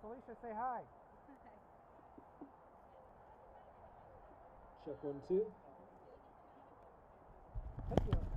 Felicia, say hi. Check 1, 2. Thank you.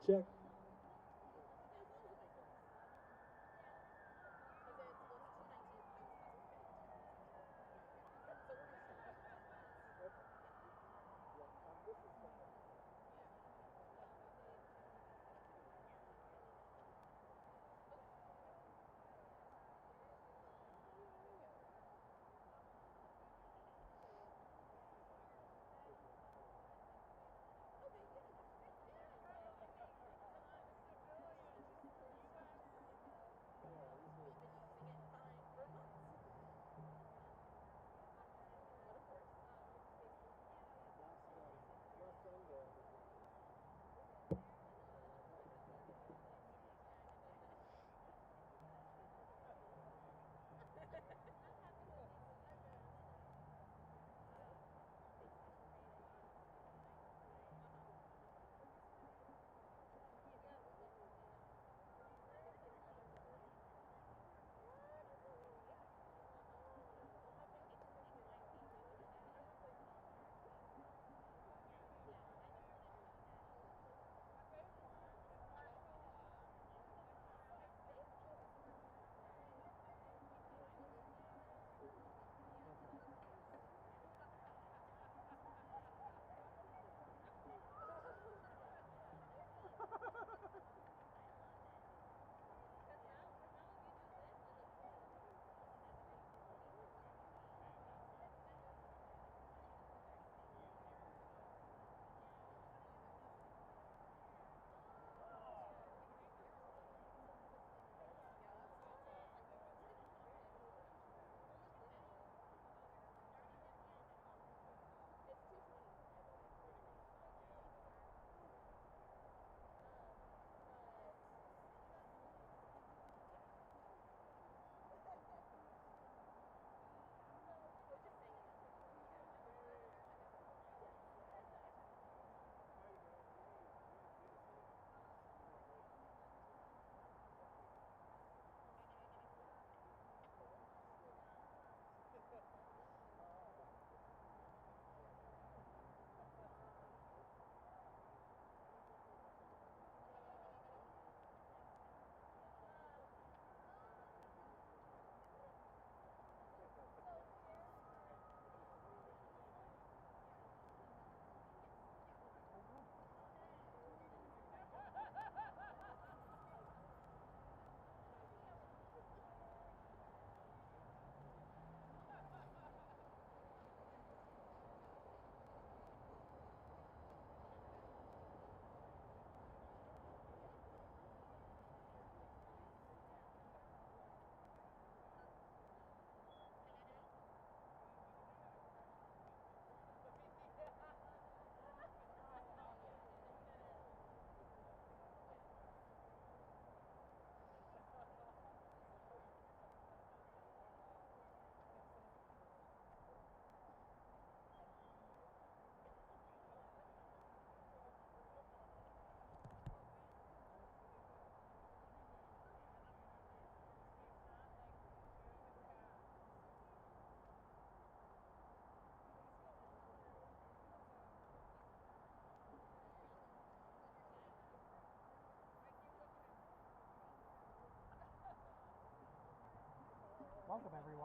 Check.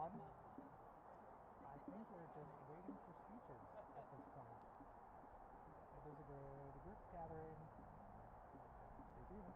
on. I think we're just waiting for speeches at this point. There's the group's gathering. Stay tuned.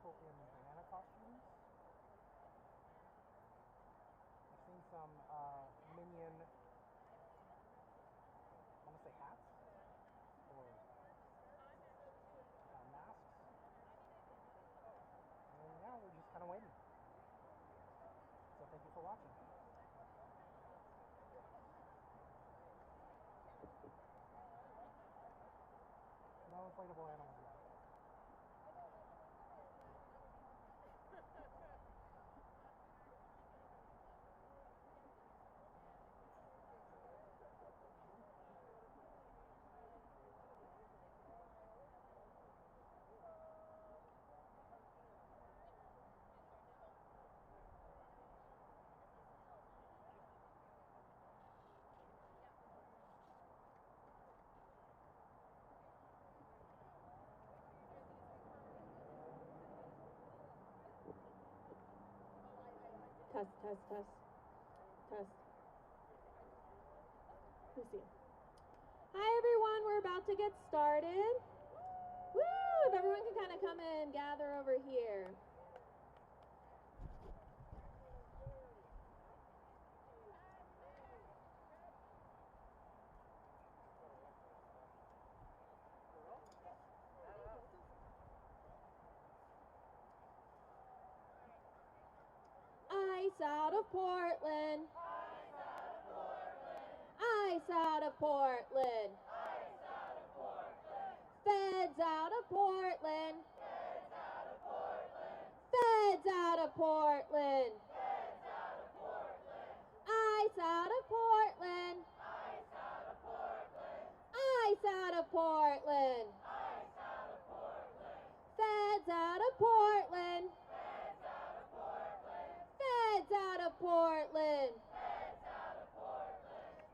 people in banana costumes. I've seen some Minion, I want to say hats or masks. And now we're just kind of waiting. So thank you for watching. No inflatable animals yet. Test, test, test, test. Let me see. Hi everyone, we're about to get started. Woo! If everyone can kind of come and gather over here. Ice out of Portland. Ice out of Portland. Ice out of Portland. Ice out of Portland. Feds out of Portland. Feds out of Portland. Feds out of Portland. Feds out of Portland. Ice out of Portland. Ice out of Portland. Ice out of Portland. Ice out of Portland. Feds out of Portland. Feds out of Portland. Feds out of Portland.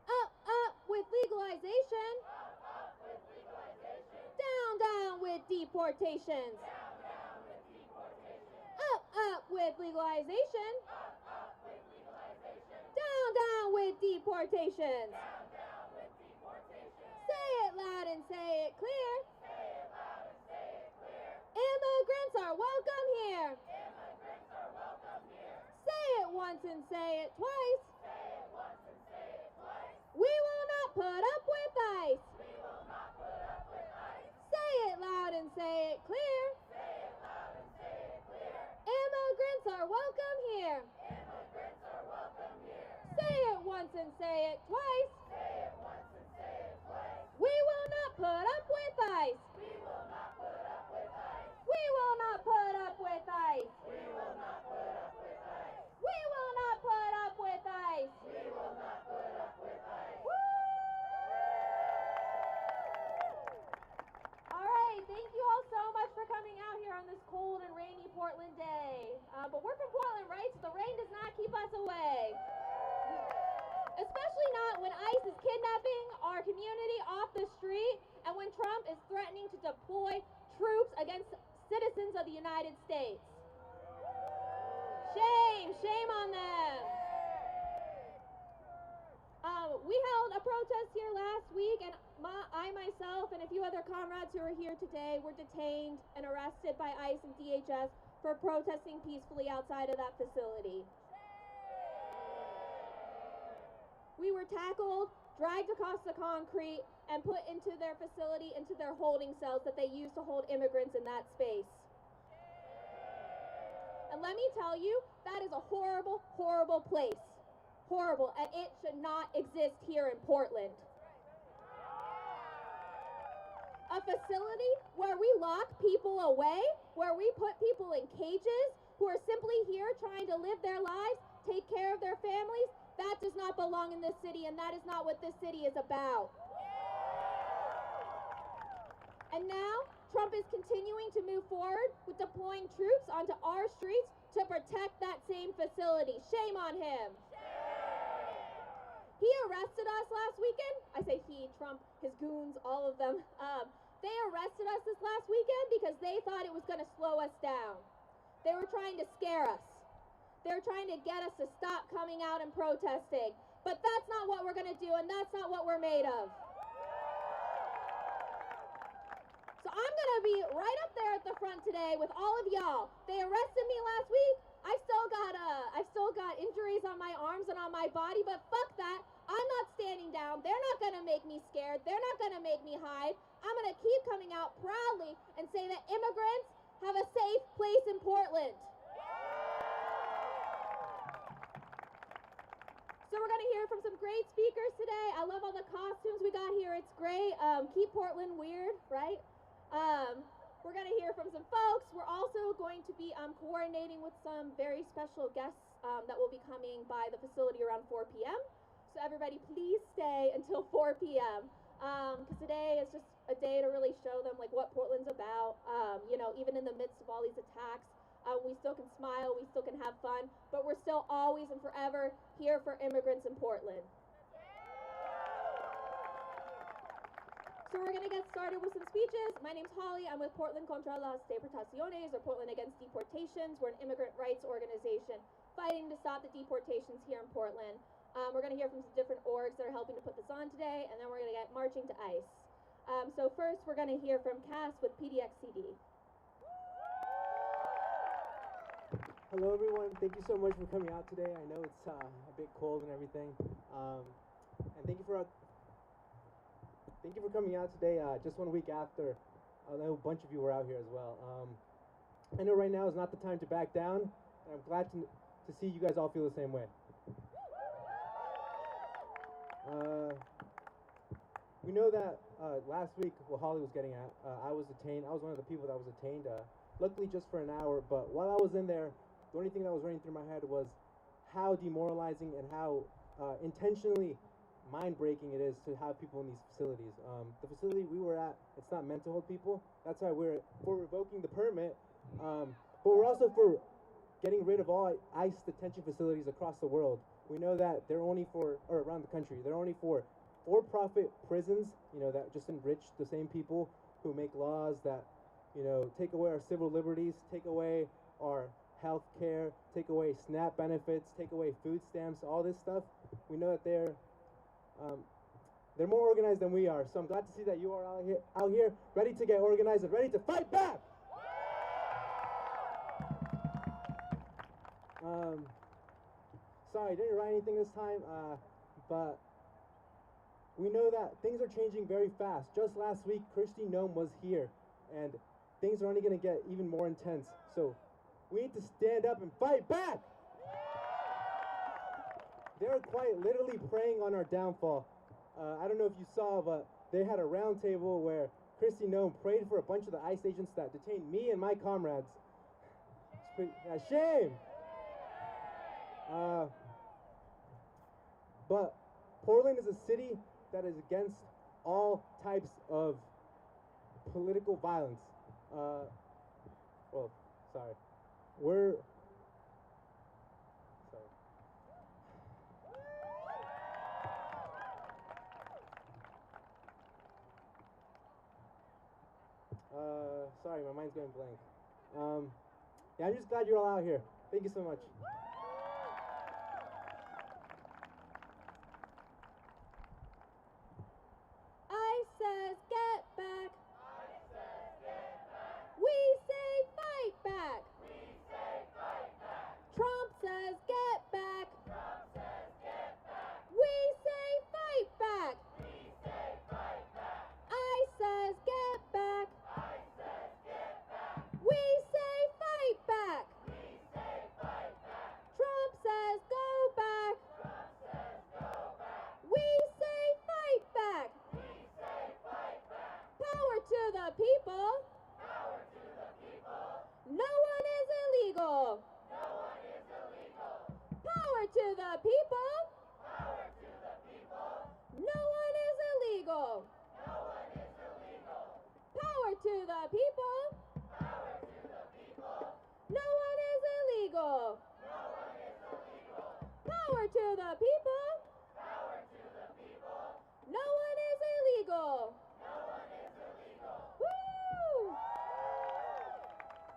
Up, up with legalization. Up, up with legalization. Down, down with deportations. Down, down with deportations. Up with legalization. Up with legalization. Down, down with deportations. Down, down with deportations. Say it loud and say it clear. Say it loud and say it clear. Immigrants are welcome here. Immigrants are welcome here. Say it once and say it twice. Say it once and say it twice. We will not put up with ICE. We will not put up with ICE. Say it loud and say it clear. Say it loud and say it clear. Immigrants are welcome here. Immigrants are welcome here. Say it once and say it twice. Say it once and say it twice. We will not put up with ICE. We will not put up with ICE. We will not put up with ICE. We will not put up with ICE. We will not put up with ICE. We will not put up with ICE. Woo! All right, thank you all so much for coming out here on this cold and rainy Portland day. But we're from Portland, right? So the rain does not keep us away. Especially not when ICE is kidnapping our community off the street and when Trump is threatening to deploy troops against citizens of the United States. Shame, shame on them. We held a protest here last week, and I myself and a few other comrades who are here today were detained and arrested by ICE and DHS for protesting peacefully outside of that facility. We were tackled, dragged across the concrete, and put into their facility, into their holding cells that they use to hold immigrants in that space. And let me tell you, that is a horrible, horrible place. Horrible, and it should not exist here in Portland. A facility where we lock people away, where we put people in cages who are simply here trying to live their lives, take care of their families, that does not belong in this city, and that is not what this city is about. And now, Trump is continuing to move forward with deploying troops onto our streets to protect that same facility. Shame on him. He arrested us last weekend. I say he, Trump, his goons, all of them. They arrested us this last weekend because they thought it was going to slow us down. They were trying to scare us. They were trying to get us to stop coming out and protesting. But that's not what we're going to do, and that's not what we're made of. So I'm going to be right up there at the front on today with all of y'all. They arrested me last week. I still got injuries on my arms and on my body, but fuck that. I'm not standing down. They're not gonna make me scared. They're not gonna make me hide. I'm gonna keep coming out proudly and say that immigrants have a safe place in Portland. So we're gonna hear from some great speakers today. I love all the costumes we got here. It's great. Keep Portland weird, right? We're going to hear from some folks. We're also going to be coordinating with some very special guests that will be coming by the facility around 4 p.m. So everybody please stay until 4 p.m. Because today is just a day to really show them like what Portland's about. You know, even in the midst of all these attacks, we still can smile, we still can have fun, but we're still always and forever here for immigrants in Portland. So we're going to get started with some speeches. My name's Holly. I'm with Portland Contra Las Deportaciones, or Portland Against Deportations. We're an immigrant rights organization fighting to stop the deportations here in Portland. We're going to hear from some different orgs that are helping to put this on today, and then we're going to get marching to ICE. So first, we're going to hear from Cass with PDXCD. Hello, everyone. Thank you so much for coming out today. I know it's a bit cold and everything, and thank you for coming out today. Just 1 week after, I know a bunch of you were out here as well. I know right now is not the time to back down, and I'm glad to see you guys all feel the same way. We know that last week, what Holly was getting at, I was detained. I was one of the people that was detained, luckily just for an hour, but while I was in there, the only thing that was running through my head was how demoralizing and how intentionally mind-breaking it is to have people in these facilities. The facility we were at, it's not meant to hold people. That's why we're for revoking the permit, but we're also for getting rid of all ICE detention facilities across the world. We know that they're only for, or around the country, they're only for-profit prisons, you know, that just enrich the same people who make laws that, you know, take away our civil liberties, take away our health care, take away SNAP benefits, take away food stamps, all this stuff. We know that they're more organized than we are, so I'm glad to see that you are out here ready to get organized and ready to fight back. Sorry, I didn't write anything this time, but we know that things are changing very fast. Just last week, Kristi Noem was here, and things are only going to get even more intense. So we need to stand up and fight back. They're quite literally preying on our downfall. I don't know if you saw, but they had a round table where Kristi Noem prayed for a bunch of the ICE agents that detained me and my comrades. It's pretty, shame! But Portland is a city that is against all types of political violence. Well, sorry. Sorry, my mind's going blank. Yeah, I'm just glad you're all out here. Thank you so much. ICE says get back. ICE says get back. We say fight back. We say fight back. Trump says get back. Trump says get back. We say fight back. We say fight back. ICE says get back. ICE says get back. We say fight back. We say fight back. Trump says go back. Trump says go back. We say fight back. We say fight back. Power to the people. Power to the people. No one is illegal. No one is illegal. Power to the people. Power to the people. No one is illegal. No one is illegal. Power to the people. Power to the people. No one is illegal. No one is illegal. Power to the people. Power to the people. No one is illegal. No one is illegal. Woo!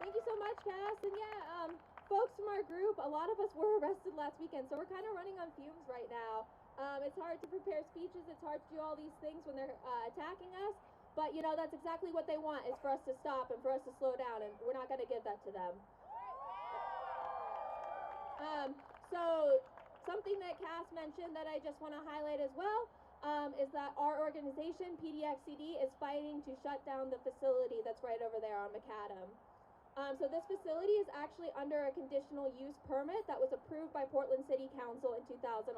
Thank you so much, Cass. And yeah, folks from our group, a lot of us were arrested last weekend, so we're kind of running on fumes right now. It's hard to prepare speeches. It's hard to do all these things when they're attacking us. But, you know, that's exactly what they want, is for us to stop and for us to slow down. And we're going to give that to them. So something that Cass mentioned that I just want to highlight as well is that our organization, PDXCD, is fighting to shut down the facility that's right over there on Macadam. So this facility is actually under a conditional use permit that was approved by Portland City Council in 2011.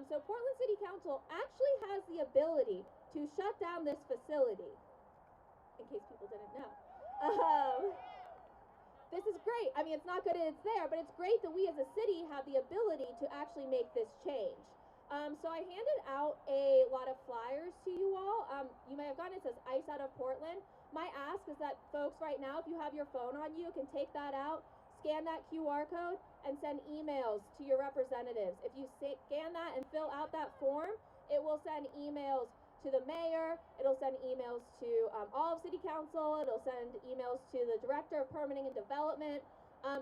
So Portland City Council actually has the ability to shut down this facility, in case people didn't know. This is great. I mean, it's not good that it's there, but it's great that we as a city have the ability to actually make this change. So I handed out a lot of flyers to you all. You may have gotten, it says Ice Out of Portland. My ask is that folks right now, if you have your phone on you, can take that out, scan that QR code, and send emails to your representatives. If you scan that and fill out that form, it will send emails to the mayor, it'll send emails to all of City Council, it'll send emails to the Director of Permitting and Development.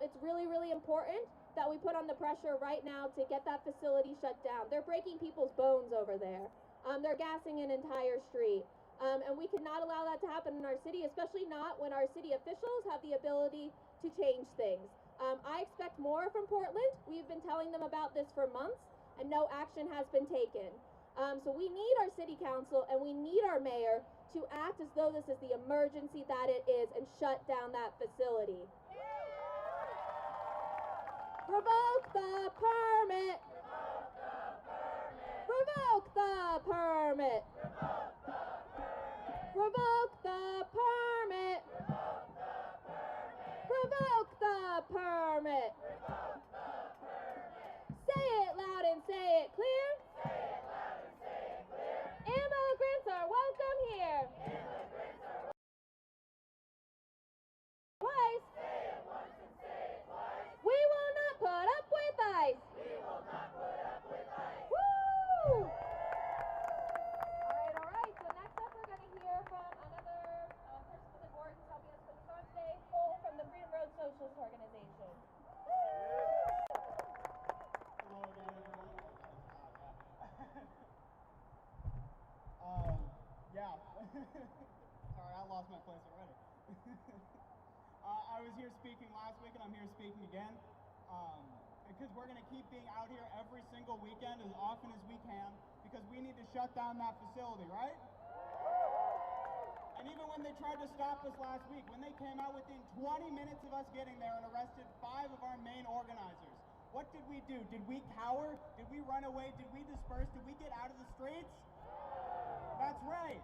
It's really, really important that we put on the pressure right now to get that facility shut down. They're breaking people's bones over there. They're gassing an entire street. And we cannot allow that to happen in our city, especially not when our city officials have the ability to change things. I expect more from Portland. We've been telling them about this for months, and no action has been taken. So we need our city council and we need our mayor to act as though this is the emergency that it is and shut down that facility. Revoke the permit! Revoke the permit! Revoke the permit! Revoke the permit! Say it loud and say it clear! Immigrants are welcome here. Twice. Say it once and say it twice. We will not put up with ice. We will not put up with ice. Woo! All right. So next up we're going to hear from another person with importance helping us with Thursday, Cole from the Freedom Road Socialist Organization. Hello again, everyone. Sorry, I lost my place already. I was here speaking last week, and I'm here speaking again. Because we're going to keep being out here every single weekend as often as we can, because we need to shut down that facility, right? And even when they tried to stop us last week, when they came out within 20 minutes of us getting there and arrested 5 of our main organizers, what did we do? Did we cower? Did we run away? Did we disperse? Did we get out of the streets? That's right.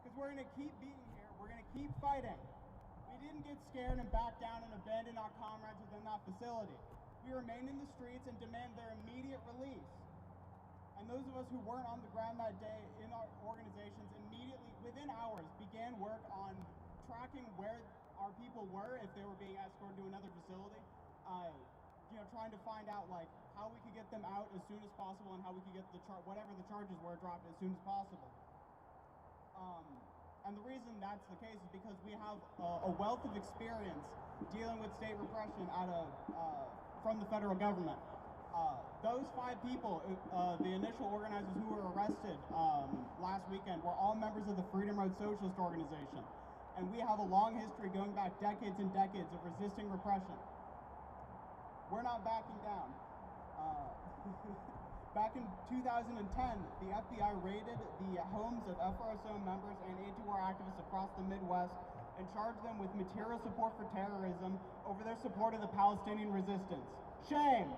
Because we're going to keep being here. We're going to keep fighting. We didn't get scared and back down and abandon our comrades within that facility. We remained in the streets and demand their immediate release. And those of us who weren't on the ground that day in our organizations immediately, within hours, began work on tracking where our people were if they were being escorted to another facility. Trying to find out like how we could get them out as soon as possible and how we could get whatever the charges were dropped as soon as possible. And the reason that's the case is because we have a wealth of experience dealing with state repression from the federal government. Those 5 people, the initial organizers who were arrested last weekend, were all members of the Freedom Road Socialist Organization. And we have a long history going back decades and decades of resisting repression. We're not backing down. Back in 2010, the FBI raided the homes of FRSO members and anti-war activists across the Midwest and charged them with material support for terrorism over their support of the Palestinian resistance. Shame!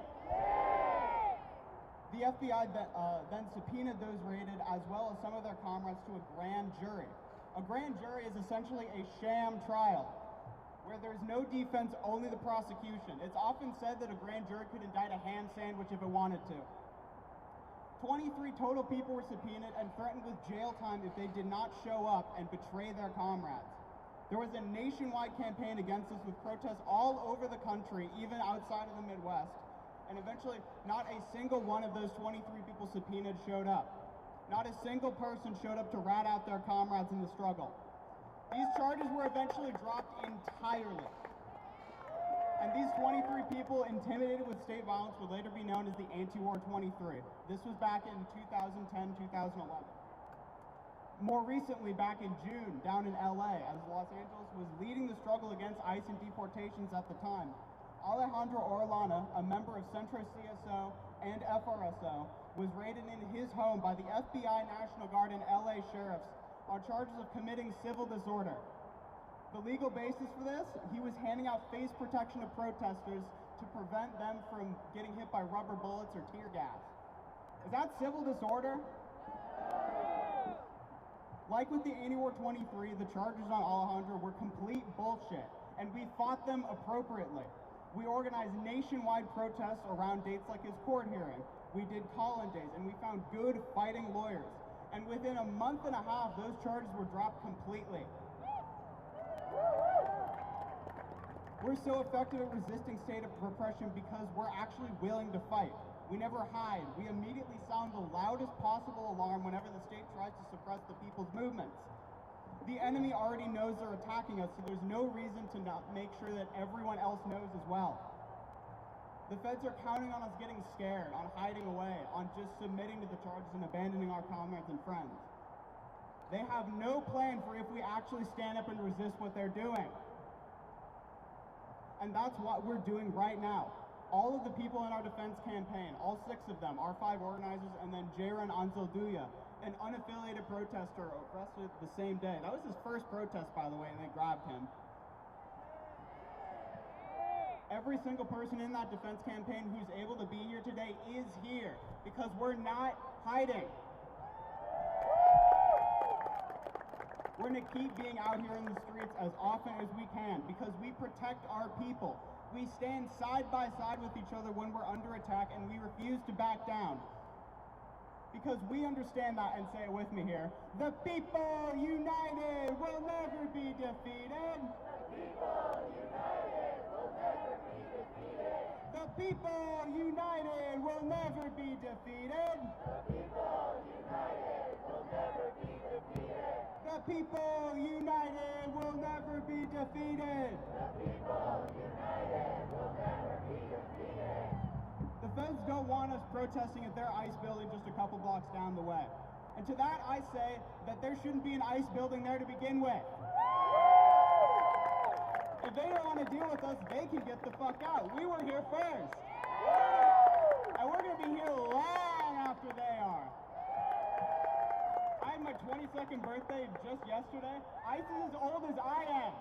The FBI then subpoenaed those raided as well as some of their comrades to a grand jury. A grand jury is essentially a sham trial, where there's no defense, only the prosecution. It's often said that a grand jury could indict a ham sandwich if it wanted to. 23 total people were subpoenaed and threatened with jail time if they did not show up and betray their comrades. There was a nationwide campaign against us with protests all over the country, even outside of the Midwest. And eventually, not a single one of those 23 people subpoenaed showed up. Not a single person showed up to rat out their comrades in the struggle. These charges were eventually dropped entirely. And these 23 people intimidated with state violence would later be known as the Anti-War 23. This was back in 2010, 2011. More recently, back in June, down in LA, as Los Angeles was leading the struggle against ICE and deportations at the time, Alejandro Orellana, a member of Centro CSO and FRSO, was raided in his home by the FBI, National Guard, and LA sheriffs on charges of committing civil disorder. The legal basis for this, he was handing out face protection to protesters to prevent them from getting hit by rubber bullets or tear gas. Is that civil disorder? Like with the Anti-War 23, the charges on Alejandro were complete bullshit, and we fought them appropriately. We organized nationwide protests around dates like his court hearing. We did call-in days, and we found good fighting lawyers. And within a month and a half, those charges were dropped completely. We're so effective at resisting state of repression because we're actually willing to fight. We never hide. We immediately sound the loudest possible alarm whenever the state tries to suppress the people's movements. The enemy already knows they're attacking us, so there's no reason to not make sure that everyone else knows as well. The feds are counting on us getting scared, on hiding away, on just submitting to the charges and abandoning our comrades and friends. They have no plan for if we actually stand up and resist what they're doing. And that's what we're doing right now. All of the people in our defense campaign, all 6 of them, our 5 organizers, and then Jaron Anzalduya, an unaffiliated protester arrested the same day. That was his first protest, by the way, and they grabbed him. Every single person in that defense campaign who's able to be here today is here because we're not hiding. We're going to keep being out here in the streets as often as we can because we protect our people. We stand side by side with each other when we're under attack, and we refuse to back down. Because we understand that, and say it with me here, the people united will never be defeated. The people united will never be defeated. The people united will never be defeated. The feds don't want us protesting at their ICE building just a couple blocks down the way. And to that I say that there shouldn't be an ICE building there to begin with. If they don't want to deal with us, they can get the fuck out. We were here first. And we're going to be here long after they are. I had my 22nd birthday just yesterday. ICE is as old as I am.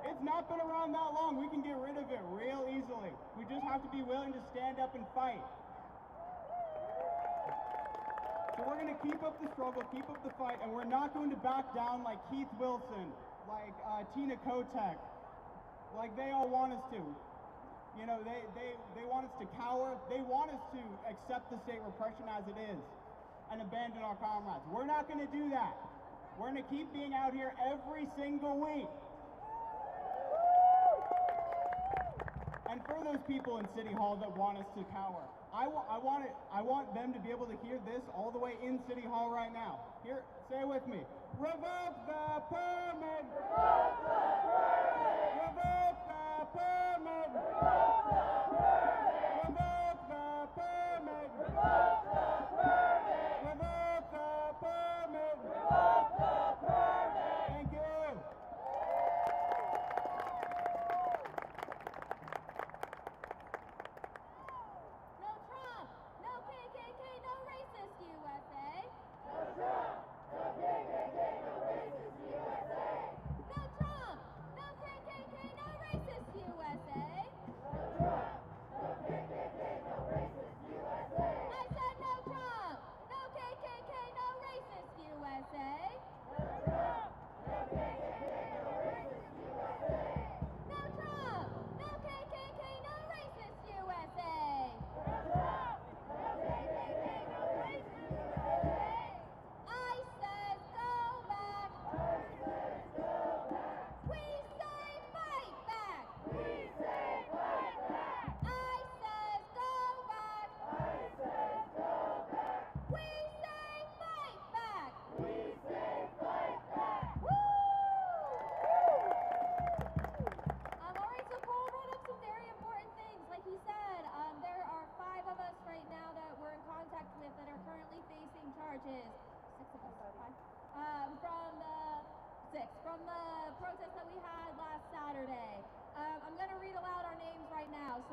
It's not been around that long. We can get rid of it real easily. We just have to be willing to stand up and fight. So we're going to keep up the struggle, keep up the fight, and we're not going to back down like Keith Wilson, like Tina Kotek, like they all want us to. You know, they want us to cower. They want us to accept the state repression as it is and abandon our comrades. We're not going to do that. We're going to keep being out here every single week. And for those people in City Hall that want us to cower, I want them to be able to hear this all the way in City Hall right now. Here, say it with me. Revoke the permit! Revoke the permit! Revoke the permit! Revoke the permit! Revoke the permit! Revoke the permit! Revoke the permit! Revoke the permit! Thank you! No Trump! No KKK! No racist USA! No Trump! No KKK! No racist USA! No Trump!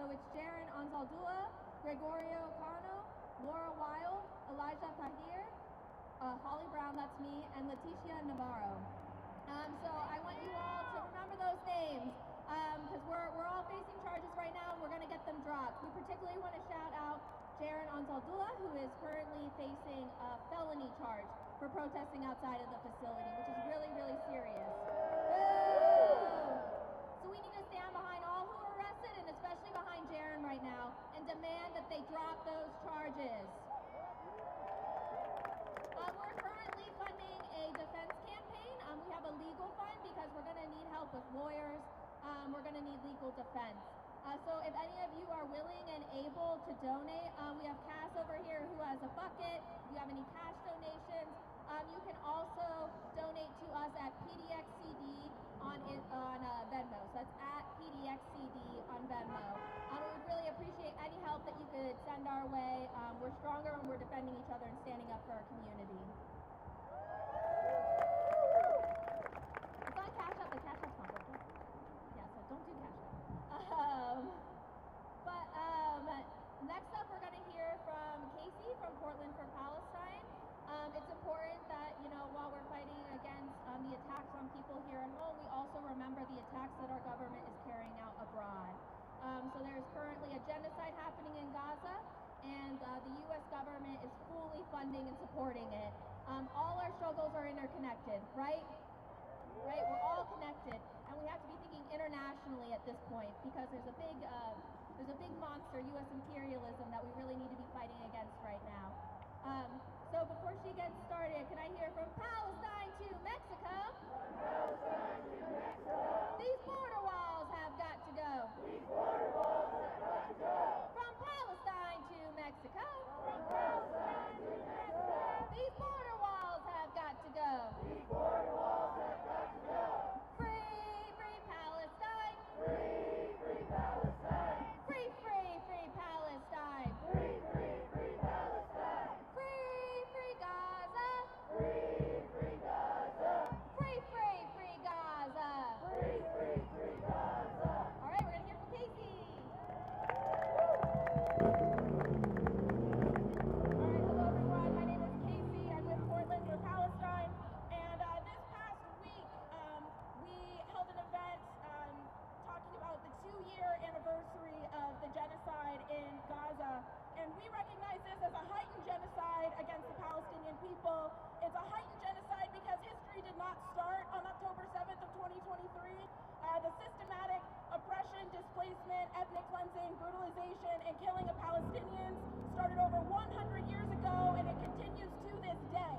So it's Jaron Anzaldua, Gregorio Cano, Laura Weil, Elijah Tahir, Holly Brown, that's me, and Leticia Navarro. So I want you all to remember those names because we're all facing charges right now and we're going to get them dropped. We particularly want to shout out Jaron Anzaldua, who is currently facing a felony charge for protesting outside of the facility, which is really, really serious. So we need to stand behind all who are arrested and especially behind Jaron right now and demand that they drop those charges. We're currently funding a defense campaign. We have a legal fund because we're going to need help with lawyers. We're going to need legal defense. So if any of you are willing and able to donate, we have Cass over here who has a bucket. If you have any cash donations, you can also donate to us at PDXCD on Venmo. So that's at PDXCD on Venmo. We would really appreciate any help that you could send our way. We're stronger when we're defending each other and standing up for our community. It's on Cash App. The Cash App's not working. Yeah, so don't do Cash App. Next up, we're going to hear from Casey from Portland for Palestine. It's important that, while we're fighting against the attacks on people here at home, we also remember the attacks that our government is carrying out abroad. So there's currently a genocide happening in Gaza, and the U.S. government is fully funding and supporting it. All our struggles are interconnected, right? Right? We're all connected, and we have to be thinking internationally at this point because there's a big monster, U.S. imperialism, that we really need to be fighting against right now. So before she gets started, can I hear from Palestine to Mexico? Palestine to Mexico. These border walls have got to go. These border walls have got to go. From Palestine to Mexico. From Palestine to Mexico. These border walls have got to go. These border walls have got to go. Free, free Palestine. Free, free Palestine. Free, free, free Palestine. Free, free, free Palestine. Free, free Gaza. Free, free Gaza. Free, free, free Gaza. Free, free, free Gaza. All right, we're going to hear from Casey. All right, hello everyone. My name is Casey. I'm with Portland for Palestine. And this past week, we held an event talking about the 2-year anniversary of the genocide in Gaza. And we recognize this as a heightened genocide against the Palestinian people. It's a heightened genocide because history did not start on October 7th of 2023. The systematic oppression, displacement, ethnic cleansing, brutalization, and killing of Palestinians started over 100 years ago, and it continues to this day.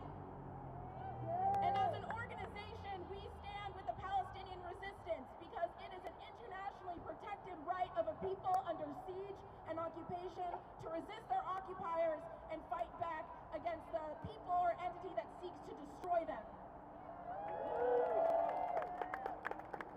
And as an organization, we stand with the Palestinian resistance because it is an internationally protected right of a people under siege and occupation to resist their occupiers and fight back against the people or entity that seeks to destroy them.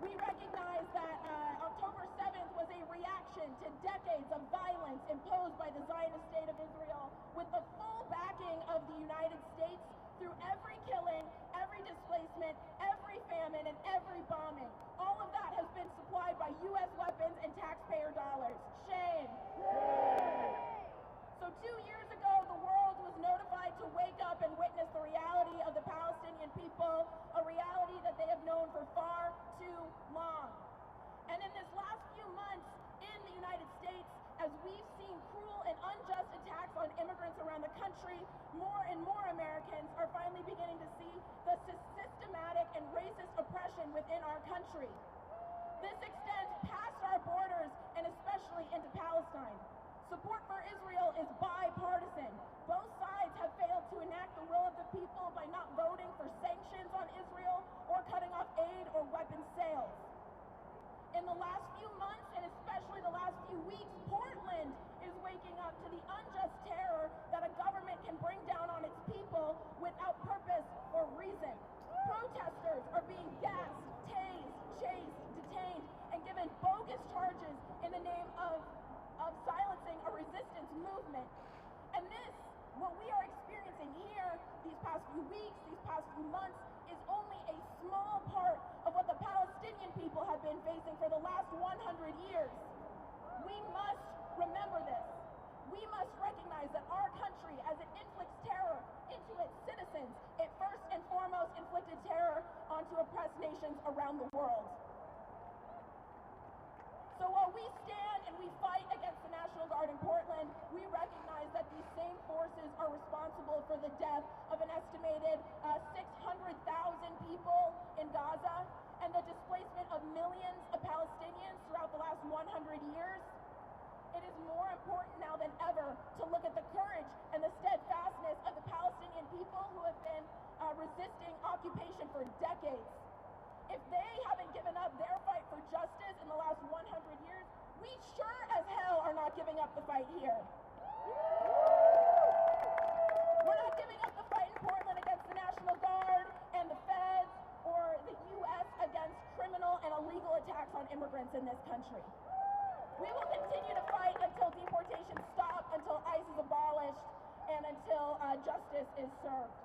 We recognize that October 7th was a reaction to decades of violence imposed by the Zionist state of Israel with the full backing of the United States through every killing, every displacement, every famine, and every bombing. All of that has been supplied by U.S. weapons and taxpayer dollars. Shame. Shame. So 2 years ago, the world was notified to wake up and witness the reality of the Palestinian people, a reality that they have known for far too long. And in this last few months in the United States, as we've seen cruel and unjust attacks on immigrants around the country, more and more Americans are finally beginning to see the systematic and racist oppression within our country. This extends past our borders and especially into Palestine. Support for Israel is bipartisan. Both sides have failed to enact the will of the people by not voting for sanctions on Israel or cutting off aid or weapons sales. In the last few months, and especially the last few weeks, Portland is waking up to the unjust terror that a government can bring down on its people without purpose or reason. Protesters are being gassed, tased, chased, detained, and given bogus charges in the name of silencing a resistance movement. And this, what we are experiencing here these past few weeks, these past few months, is only a small part of what the Palestinian people have been facing for the last 100 years. We must remember this. We must recognize that our country, as it inflicts terror into its citizens, it first and foremost inflicted terror onto oppressed nations around the world. So while we stand and we fight against the National Guard in Portland, we recognize that these same forces are responsible for the death of an estimated 600,000 people in Gaza and the displacement of millions of Palestinians throughout the last 100 years. It is more important now than ever to look at the courage and the steadfastness of the Palestinian people who have been resisting occupation for decades. If they haven't given up their fight for justice in the last 100 years, we sure as hell are not giving up the fight here. We're not giving up the fight in Portland against the National Guard and the feds or the U.S. against criminal and illegal attacks on immigrants in this country. We will continue to fight until deportation stops, until ICE is abolished, and until justice is served.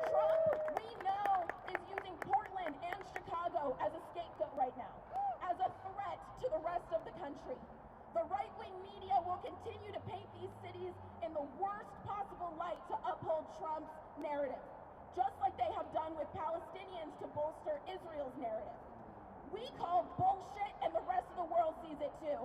Trump, we know, is using Portland and Chicago as a scapegoat right now, as a threat to the rest of the country. The right-wing media will continue to paint these cities in the worst possible light to uphold Trump's narrative, just like they have done with Palestinians to bolster Israel's narrative. We call bullshit, and the rest of the world sees it too.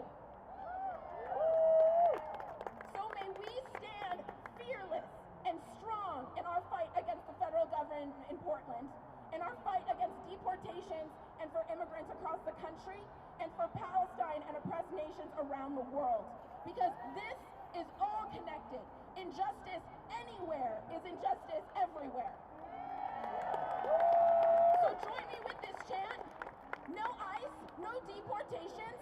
So may we stand fearless and strong in our fight against the federal government in Portland, in our fight against deportations and for immigrants across the country, and for Palestine and oppressed nations around the world. Because this is all connected. Injustice anywhere is injustice everywhere. So join me with this chant. No ICE, no deportations.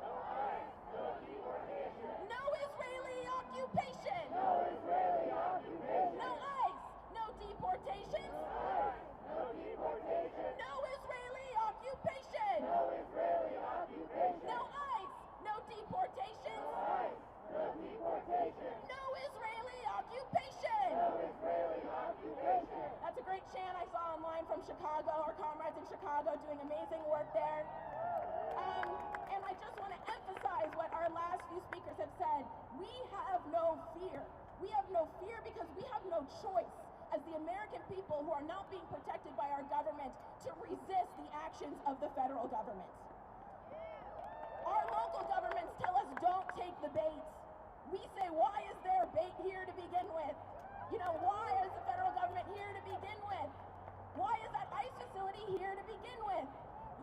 No ICE, no deportations. No Israeli occupation. No Israeli occupation. No ICE, no deportations. No ICE, no deportations. No Israeli occupation. No Israeli occupation. No ICE, no deportations. No ICE, no deportations. No Israeli occupation. No Israeli occupation. That's a great chant I saw online from Chicago. Our comrades in Chicago doing amazing work there. And I just want to emphasize what our last few speakers have said. We have no fear. We have no fear because we have no choice as the American people who are not being protected by our government to resist the actions of the federal government. Our local governments tell us don't take the bait. We say, why is there bait here to begin with? You know, why is the federal government here to begin with? Why is that ICE facility here to begin with?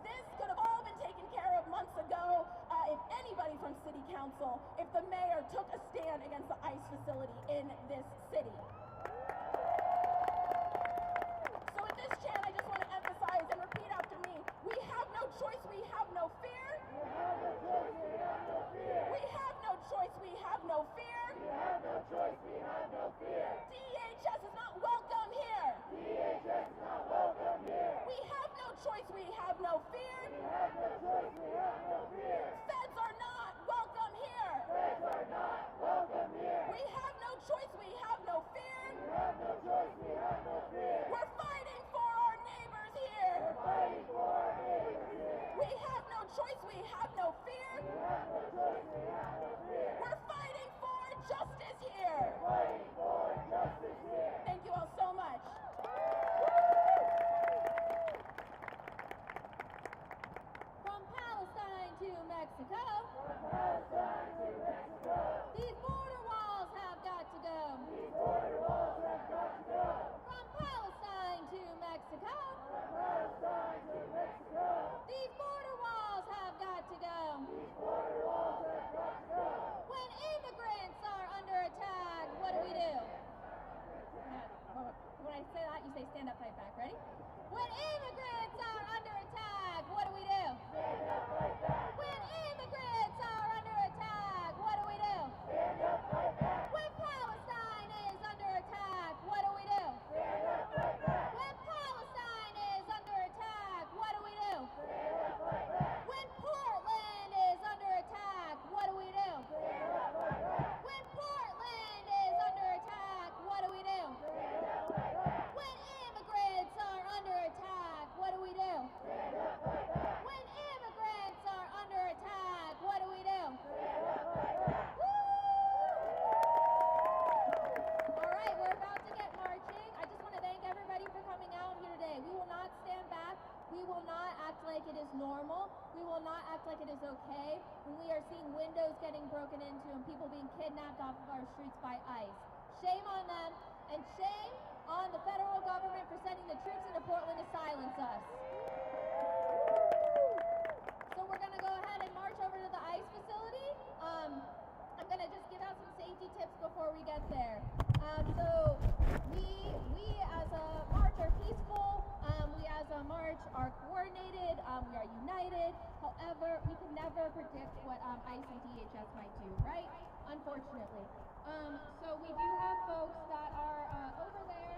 This could have all been taken care of months ago if anybody from city council, if the mayor took a stand against the ICE facility in this city. So with this chant, I just want to emphasize and repeat after me. We have no choice, we have no fear. We have no choice, we have no fear. We have no choice, we have no fear. We have no choice, we have no fear. DHS is not welcome here. DHS is not welcome here. We have no choice, we have no fear. We have no choice, we have no fear. Feds are not welcome here. Feds are not welcome here. We have no choice, we have no fear. We have no choice, we have no fear. We're fighting for our neighbors here. We're fighting for our neighbors here. We have no choice, we have no fear. We have no choice, we have no fear. We're fighting for justice here. We're fighting for justice here. Thank you all so much. will not act like it is normal. We will not act like it is okay when we are seeing windows getting broken into and people being kidnapped off of our streets by ICE. Shame on them, and shame on the federal government for sending the troops into Portland to silence us. So we're going to go ahead and march over to the ICE facility. I'm going to just give out some safety tips before we get there. So we as a march are peaceful. We as a march are coordinated. We are united. However, we can never predict what ICE and DHS might do, right? Unfortunately. So we do have folks that are over there